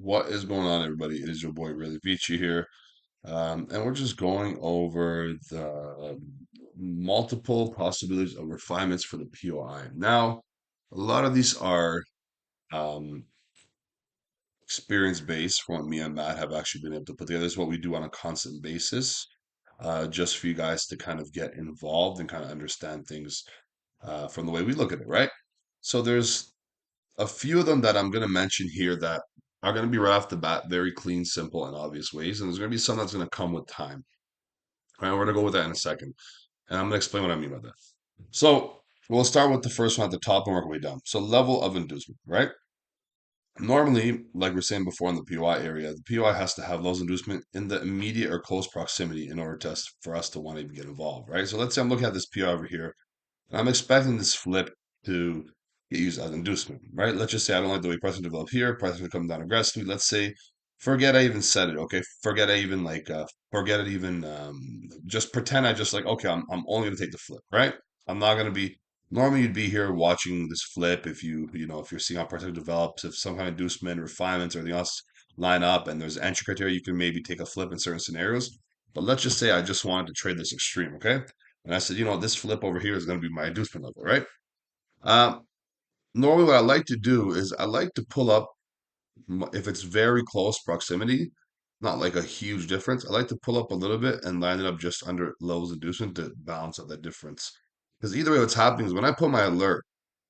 What is going on, everybody? It is your boy Really Vici here, and we're just going over the multiple possibilities of refinements for the POI. Now, a lot of these are um, experience based from what me and Matt have actually been able to put together. This is what we do on a constant basis, just for you guys to kind of get involved and kind of understand things from the way we look at it, right? So there's a few of them that I'm going to mention here that are going to be right off the bat very clean, simple, and obvious ways. And there's going to be some that's going to come with time. All right, we're going to go with that in a second. And I'm going to explain what I mean by that. So we'll start with the first one at the top and work our way down. So level of inducement, right? Normally, like we are saying before in the POI area, the POI has to have levels of inducement in the immediate or close proximity in order for us to want to even get involved, right? So let's say I'm looking at this POI over here. I'm expecting this flip to get used as inducement, right? Let's just say I don't like the way pricing developed here. Pricing will come down aggressively. Let's say, forget I even said it. Okay, forget I even forget it even. Just pretend I just like, okay, I'm only gonna take the flip, right? I'm not gonna be. Normally, you'd be here watching this flip if if you're seeing how pricing develops, if some kind of inducement, refinements, or anything else line up, and there's entry criteria, you can maybe take a flip in certain scenarios. But let's just say I just wanted to trade this extreme, okay? And I said, this flip over here is going to be my inducement level, right? Um, Normally, what I like to do is I like to pull up, if it's very close proximity, not like a huge difference, I like to pull up a little bit and line it up just under levels inducement to balance out that difference. Because either way, what's happening is when I put my alert,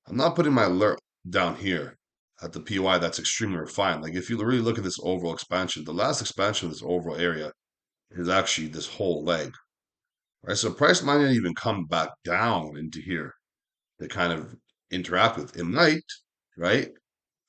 I'm not putting my alert down here at the POI that's extremely refined. Like if you really look at this overall expansion, the last expansion of this overall area is actually this whole leg, right? So price might not even come back down into here to kind of interact with. It might, right?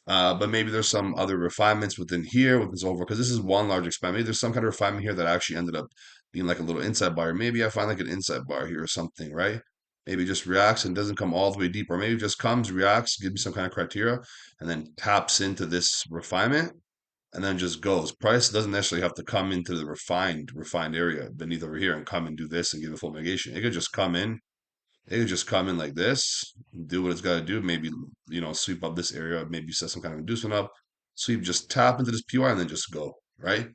But maybe there's some other refinements within here with this overall, because this is one large expand. Maybe there's some kind of refinement here that actually ended up being like a little inside bar. Maybe I find like an inside bar here or something, right? Maybe it just reacts and doesn't come all the way deep, or maybe it just comes, reacts, gives me some kind of criteria, and then taps into this refinement and then just goes. Price doesn't necessarily have to come into the refined area beneath over here and come and do this and give a full mitigation. It could just come in. It could just come in like this, do what it's got to do. Maybe sweep up this area. Maybe set some kind of inducement up. Sweep, just tap into this PY and then just go, right?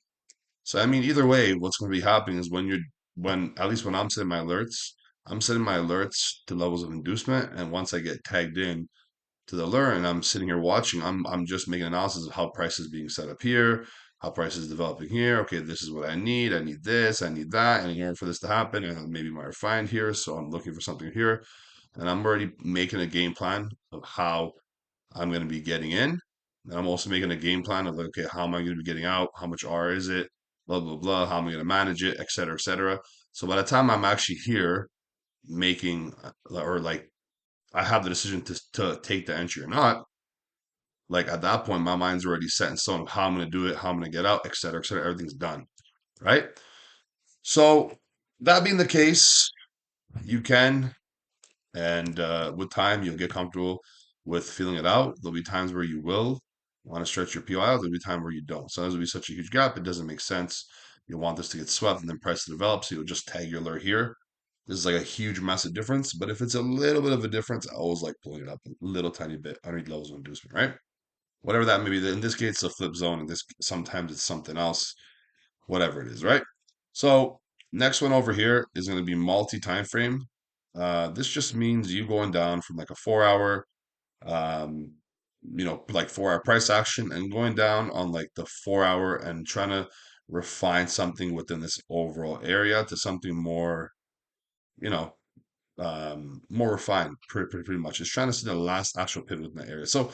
So I mean, either way, what's going to be happening is when at least when I'm setting my alerts, I'm setting my alerts to levels of inducement, and once I get tagged in to the alert and I'm sitting here watching, I'm just making analysis of how price is being set up here, how price is developing here. Okay, this is what I need. I need this, I need that, and in order for this to happen, and maybe my refined here. So I'm looking for something here, and I'm already making a game plan of how I'm going to be getting in. And I'm also making a game plan of like, okay, how am I going to be getting out? How much R is it? Blah blah blah. How am I going to manage it, et cetera, et cetera. So by the time I'm actually here making or like I have the decision to take the entry or not, like at that point, my mind's already set in stone of how I'm going to do it, how I'm going to get out, et cetera, et cetera. Everything's done, right? So that being the case, you can, and with time, you'll get comfortable with feeling it out. There'll be times where you will want to stretch your PO out. There'll be time where you don't. Sometimes there'll be such a huge gap, it doesn't make sense. You want this to get swept and then price to develop, so you'll just tag your alert here. This is like a huge, massive difference. But if it's a little bit of a difference, I always like pulling it up a little tiny bit underneath levels of inducement, right? Whatever that may be. In this case, it's a flip zone, and this sometimes it's something else, whatever it is, right? So next one over here is going to be multi-time frame. This just means you going down from like a 4 hour, um, like 4 hour price action and going down on like the 4 hour and trying to refine something within this overall area to something more, you know, more refined, pretty much. It's trying to see the last actual pivot in that area. So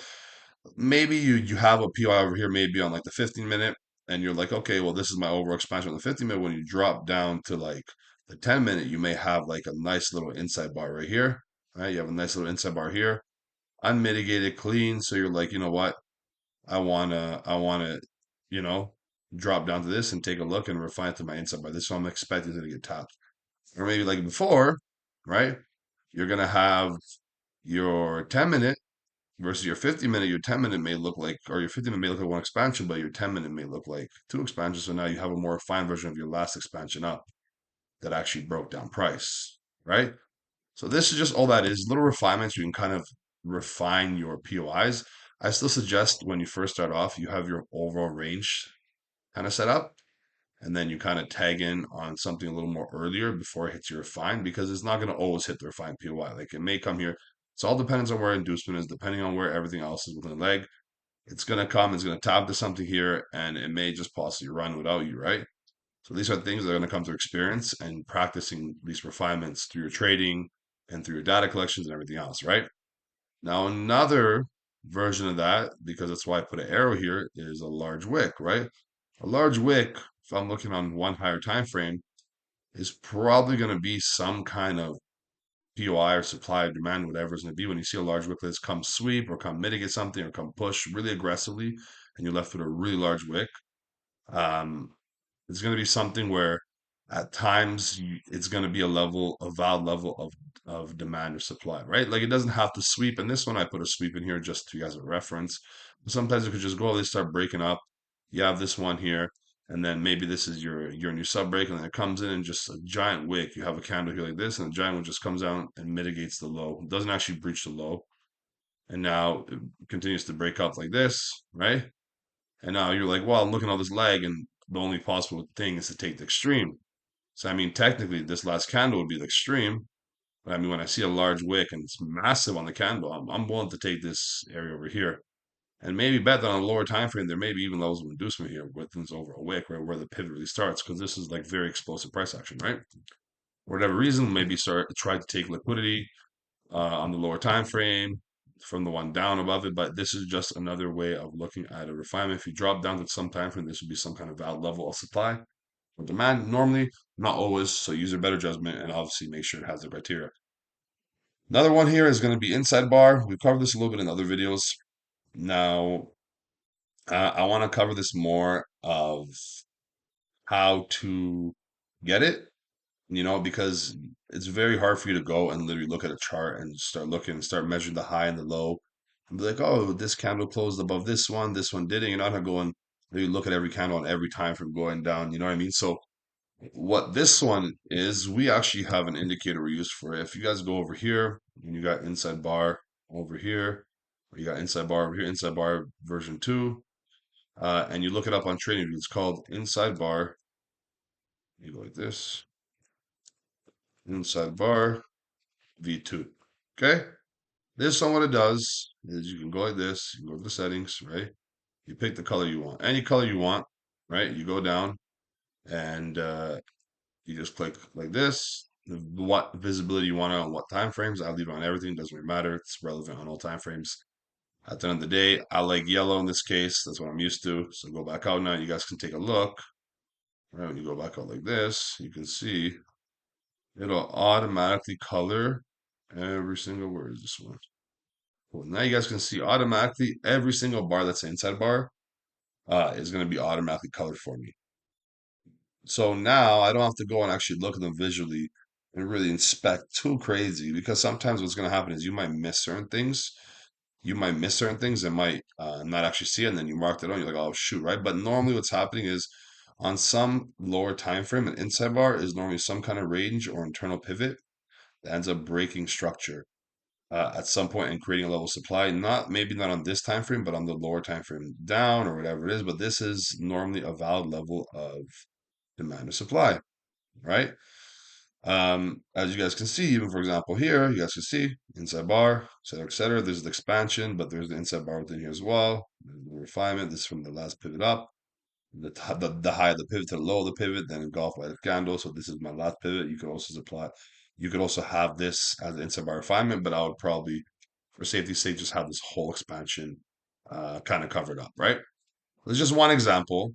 maybe you have a PI over here, maybe on like the 15 minute, and you're like, okay, well, this is my overall expansion on the 15 minute. When you drop down to like the 10 minute, you may have like a nice little inside bar right here. Right? You have a nice little inside bar here, unmitigated, clean. So you're like, you know what? I wanna, you know, drop down to this and take a look and refine it to my inside bar. This is what I'm expecting to get tapped. Or maybe like before, right? You're gonna have your 10 minute versus your 50 minute. Your 10 minute may look like, or your 50 minute may look like one expansion, but your 10 minute may look like two expansions. So now you have a more refined version of your last expansion up that actually broke down price, right? So this is just all that is little refinements. You can kind of refine your POIs. I still suggest when you first start off, you have your overall range kind of set up, and then you kind of tag in on something a little more earlier before it hits your refine because it's not going to always hit the refine POI. Like it may come here. It's all depends on where inducement is, depending on where everything else is within the leg. It's going to come, it's going to tap to something here, and it may just possibly run without you, right? So these are things that are going to come through experience and practicing these refinements through your trading and through your data collections and everything else, right? Now, another version of that, because that's why I put an arrow here, is a large wick, right? A large wick, if I'm looking on one higher time frame, is probably going to be some kind of POI or supply or demand, whatever it's going to be. When you see a large wick list come sweep or come mitigate something or come push really aggressively, and you're left with a really large wick, um, it's going to be something where at times it's going to be a valid level of demand or supply, right? Like it doesn't have to sweep. And this one, I put a sweep in here just to you guys a reference. But sometimes it could just go, they start breaking up. You have this one here, and then maybe this is your new sub break, and then it comes in and just a giant wick. You have a candle here like this, and the giant one just comes down and mitigates the low. It doesn't actually breach the low. And now it continues to break up like this, right? And now you're like, well, I'm looking at all this lag, and the only possible thing is to take the extreme. So I mean, technically, this last candle would be the extreme. But I mean, when I see a large wick and it's massive on the candle, I'm willing to take this area over here. And maybe bet that on a lower time frame, there may be even levels of inducement here within this overall wick, right, where the pivot really starts, because this is like very explosive price action, right? For whatever reason, maybe try to take liquidity on the lower time frame from the one down above it. But this is just another way of looking at a refinement. If you drop down to some time frame, this would be some kind of valid level of supply or demand. Normally, not always. So use your better judgment and obviously make sure it has the criteria. Another one here is going to be inside bar. We've covered this a little bit in other videos. Now, I want to cover this more of how to get it, because it's very hard for you to go and literally look at a chart and start looking and start measuring the high and the low and be like, oh, this candle closed above this one didn't. You're not gonna go and really look at every candle on every time from going down. You know what I mean? So what this one is, we actually have an indicator we use for it. If you guys go over here and you got inside bar over here, or you got inside bar over here, inside bar version 2, and you look it up on TradingView, it's called inside bar. You go like this, inside bar V2. Okay? This one, what it does is you can go like this, you go to the settings, right? You pick the color you want, any color you want, right? You go down and you just click like this. What visibility you want on what time frames. I leave it on everything, doesn't really matter. It's relevant on all time frames. At the end of the day, I like yellow in this case. That's what I'm used to. So go back out now. You guys can take a look. Right, when you go back out like this, you can see it'll automatically color every single word. Is this one? Cool. Now you guys can see automatically every single bar that's inside bar is going to be automatically colored for me. So now I don't have to go and actually look at them visually and really inspect too crazy because sometimes what's going to happen is you might miss certain things. You might miss certain things and might not actually see it, and then you marked it on. You're like, oh shoot, right? But normally what's happening is on some lower time frame, an inside bar is normally some kind of range or internal pivot that ends up breaking structure at some point and creating a level of supply. Maybe not on this time frame, but on the lower time frame down or whatever it is. But this is normally a valid level of demand or supply, right? As you guys can see, even for example here, you guys can see inside bar, et cetera, et cetera. There's the expansion, but there's the inside bar within here as well. There's the refinement. This is from the last pivot up. The high of the pivot to the low of the pivot, then engulfed by the candle. So this is my last pivot. You could also supply. You could also have this as an inside bar refinement, but I would probably, for safety's sake, just have this whole expansion kind of covered up, right? There's just one example.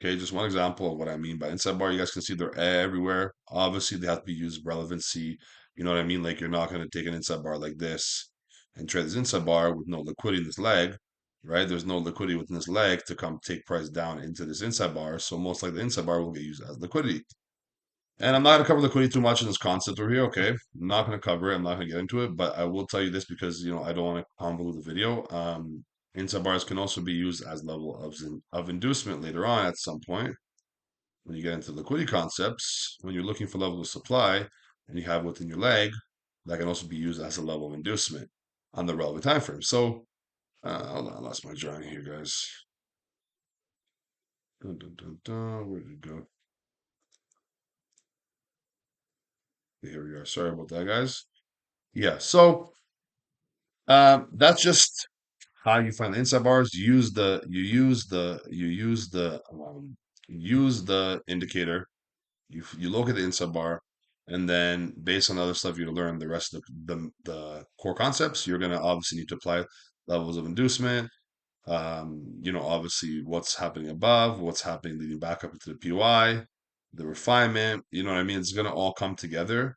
Okay, just one example of what I mean by inside bar. You guys can see they're everywhere. Obviously, they have to be used relevancy. You know what I mean? Like you're not going to take an inside bar like this and trade this inside bar with no liquidity in this leg, right? There's no liquidity within this leg to come take price down into this inside bar. So most likely the inside bar will get used as liquidity. And I'm not going to cover liquidity too much in this concept over here, okay? I'm not going to cover it. I'm not going to get into it, but I will tell you this because, I don't want to convolute the video. Inside bars can also be used as level of inducement later on at some point when you get into liquidity concepts. When you're looking for level of supply and you have within your leg, that can also be used as a level of inducement on the relevant time frame. So Hold on, I lost my drawing here, guys. Dun, dun, dun, dun. Where did it go? Here we are. Sorry about that, guys. Yeah, so that's just how you find the inside bars. Use the indicator. You look at the inside bar, and then based on other stuff you learn the rest of the core concepts, you're gonna obviously need to apply levels of inducement. Obviously what's happening above, what's happening leading back up into the POI, the refinement. You know what I mean? It's gonna all come together.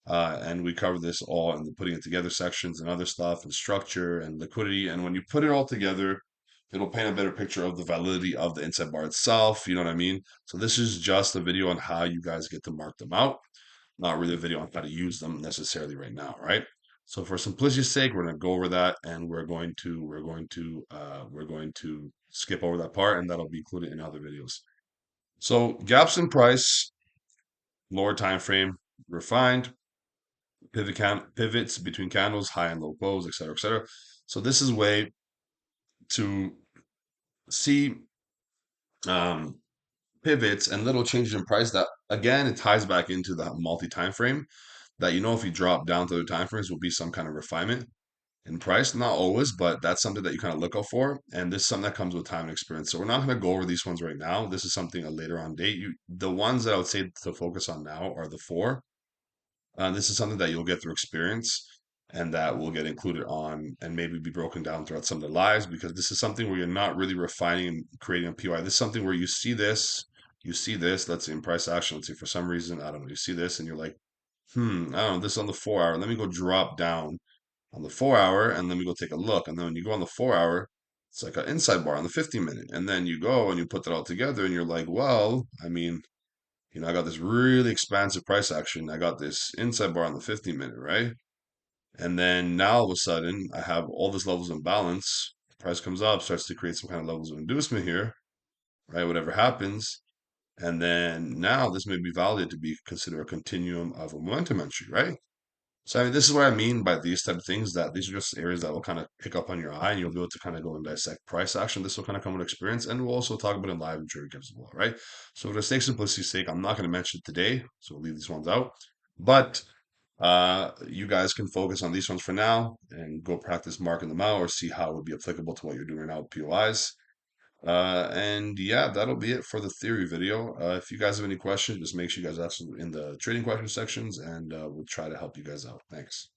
And we cover this all in the putting it together sections and other stuff and structure and liquidity. And when you put it all together, it'll paint a better picture of the validity of the inside bar itself. You know what I mean? So this is just a video on how you guys get to mark them out, not really a video on how to use them necessarily right now, right? So for simplicity's sake, we're going to go over that, and we're going to skip over that part, and that'll be included in other videos. So gaps in price, lower time frame, refined, pivots between candles, high and low close, etc., etc. So this is a way to see um, pivots and little changes in price that again it ties back into the multi-time frame that if you drop down to the time frames will be some kind of refinement in price. Not always, but that's something that you kind of look out for. And this is something that comes with time and experience. So we're not going to go over these ones right now. This is something a later on date. The ones that I would say to focus on now are the four. This is something that you'll get through experience and that will get included on and maybe be broken down throughout some of the lives, because this is something where you're not really refining and creating a POI. This is something where you see this, let's say in price action, let's say for some reason, I don't know, you see this and you're like, I don't know, this is on the 4 hour. Let me go drop down on the 4 hour and let me go take a look. And then when you go on the 4 hour, it's like an inside bar on the 50 minute. And then you go and you put that all together and you're like, well, I mean, I got this really expansive price action. I got this inside bar on the 50 minute, right? And then now all of a sudden, I have all these levels in balance. Price comes up, starts to create some kind of levels of inducement here, right? Whatever happens. And then now this may be validated to be considered a continuum of a momentum entry, right? So I mean, this is what I mean by these type of things, that these are just areas that will kind of pick up on your eye and you'll be able to kind of go and dissect price action. This will kind of come with experience, and we'll also talk about it in live and trade games as well, right? So for the sake of simplicity's sake, I'm not going to mention it today, so we'll leave these ones out. But you guys can focus on these ones for now and go practice marking them out or see how it would be applicable to what you're doing right now with POIs. And yeah, that'll be it for the theory video. If you guys have any questions, just make sure you guys ask them in the trading question sections, and we'll try to help you guys out. Thanks.